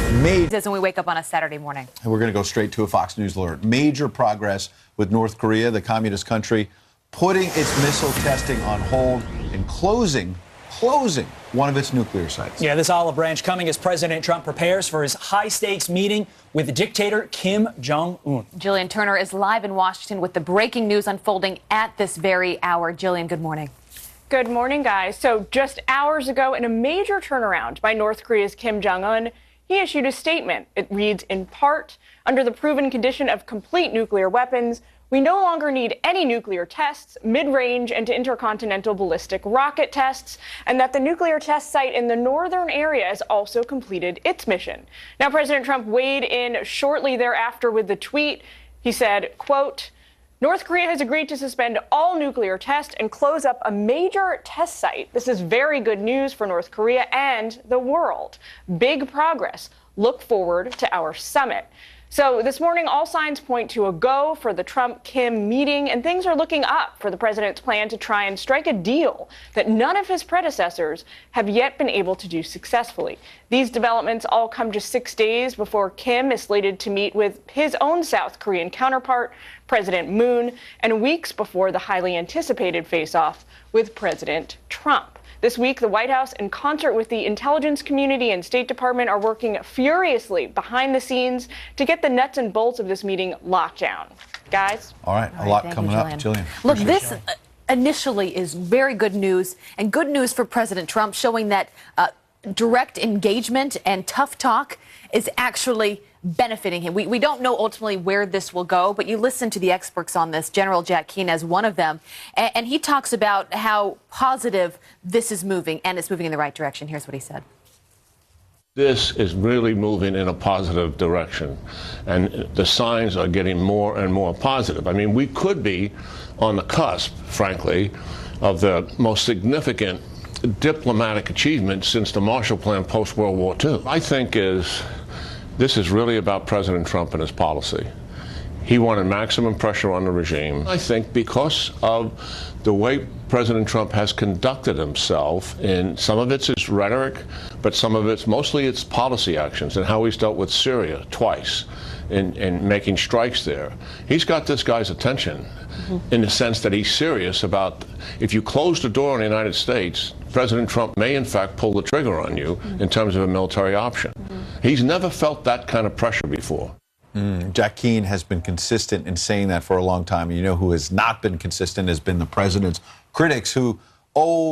As when we wake up on a Saturday morning. And we're going to go straight to a Fox News alert. Major progress with North Korea, the communist country, putting its missile testing on hold and closing one of its nuclear sites. Yeah, this olive branch coming as President Trump prepares for his high-stakes meeting with dictator Kim Jong-un. Jillian Turner is live in Washington with the breaking news unfolding at this very hour. Jillian, good morning. Good morning, guys. So just hours ago, in a major turnaround by North Korea's Kim Jong-un, he issued a statement. It reads, in part, under the proven condition of complete nuclear weapons, we no longer need any nuclear tests, mid-range and intercontinental ballistic rocket tests, and that the nuclear test site in the northern area has also completed its mission. Now, President Trump weighed in shortly thereafter with the tweet. He said, quote, North Korea has agreed to suspend all nuclear tests and close up a major test site. This is very good news for North Korea and the world. Big progress. Look forward to our summit. So this morning, all signs point to a go for the Trump-Kim meeting, and things are looking up for the president's plan to try and strike a deal that none of his predecessors have yet been able to do successfully. These developments all come just 6 days before Kim is slated to meet with his own South Korean counterpart, President Moon, and weeks before the highly anticipated face-off with President Trump. This week, the White House, in concert with the intelligence community and State Department, are working furiously behind the scenes to get the nuts and bolts of this meeting locked down. Guys? All right, a lot coming up, Jillian. Look, this initially is very good news, and good news for President Trump, showing that direct engagement and tough talk is actually benefiting him. We don't know ultimately where this will go, but you listen to the experts on this, General Jack Keane as one of them, and he talks about how positive this is moving, and it's moving in the right direction. Here's what he said. This is really moving in a positive direction, and the signs are getting more and more positive. I mean, we could be on the cusp, frankly, of the most significant diplomatic achievement since the Marshall Plan post-World War II. I think this is really about President Trump and his policy. He wanted maximum pressure on the regime. I think because of the way President Trump has conducted himself, and some of it's his rhetoric, but some of it's mostly its policy actions and how he's dealt with Syria twice in making strikes there. He's got this guy's attention in the sense that he's serious about, if you close the door on the United States, President Trump may in fact pull the trigger on you in terms of a military option. He's never felt that kind of pressure before. Jack Keane has been consistent in saying that for a long time. You know who has not been consistent has been the president's critics who,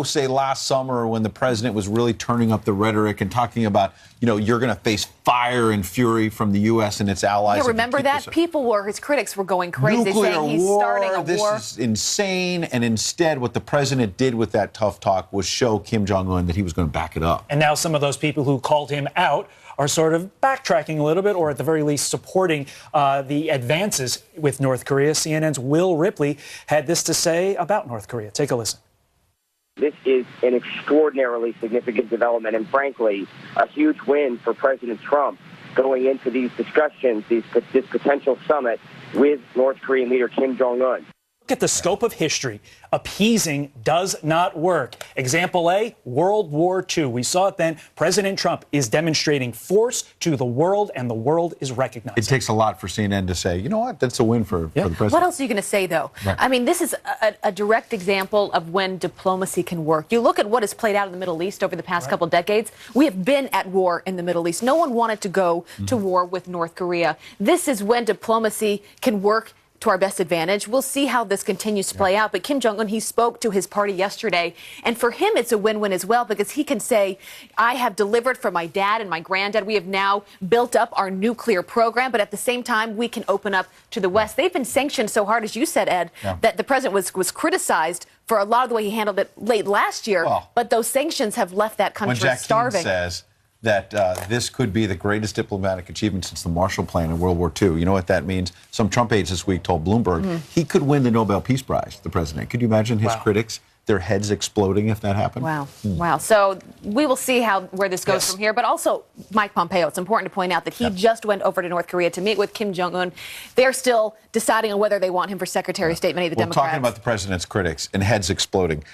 say last summer when the president was really turning up the rhetoric and talking about, you're going to face fire and fury from the U.S. and its allies. Yeah, remember that? His critics were going crazy, saying he's starting a war. This is insane. And instead, what the president did with that tough talk was show Kim Jong-un that he was going to back it up. And now some of those people who called him out are sort of backtracking a little bit, or at the very least supporting the advances with North Korea. CNN's Will Ripley had this to say about North Korea. Take a listen. This is an extraordinarily significant development and, frankly, a huge win for President Trump going into these discussions, this potential summit with North Korean leader Kim Jong-un. Look at the scope of history. Appeasing does not work. Example A, World War II. We saw it then. President Trump is demonstrating force to the world, and the world is recognizing. It takes a lot for CNN to say, you know what, that's a win for the president. What else are you going to say, though? Right. I mean, this is a direct example of when diplomacy can work. You look at what has played out in the Middle East over the past couple decades. We have been at war in the Middle East. No one wanted to go to war with North Korea. This is when diplomacy can work to our best advantage. We'll see how this continues to play out. But Kim Jong-un, he spoke to his party yesterday, and for him it's a win-win as well, because he can say, I have delivered for my dad and my granddad. We have now built up our nuclear program, but at the same time we can open up to the West. They've been sanctioned so hard, as you said, Ed, that the president was criticized for a lot of the way he handled it late last year, but those sanctions have left that country starving. When Jack Keane says that this could be the greatest diplomatic achievement since the Marshall Plan in World War II. You know what that means? Some Trump aides this week told Bloomberg he could win the Nobel Peace Prize, the president. Could you imagine his critics, their heads exploding if that happened? Wow. Wow. So we will see where this goes from here. But also, Mike Pompeo, it's important to point out that he just went over to North Korea to meet with Kim Jong-un. They're still deciding on whether they want him for Secretary of State, many of the Democrats. Talking about the president's critics and heads exploding.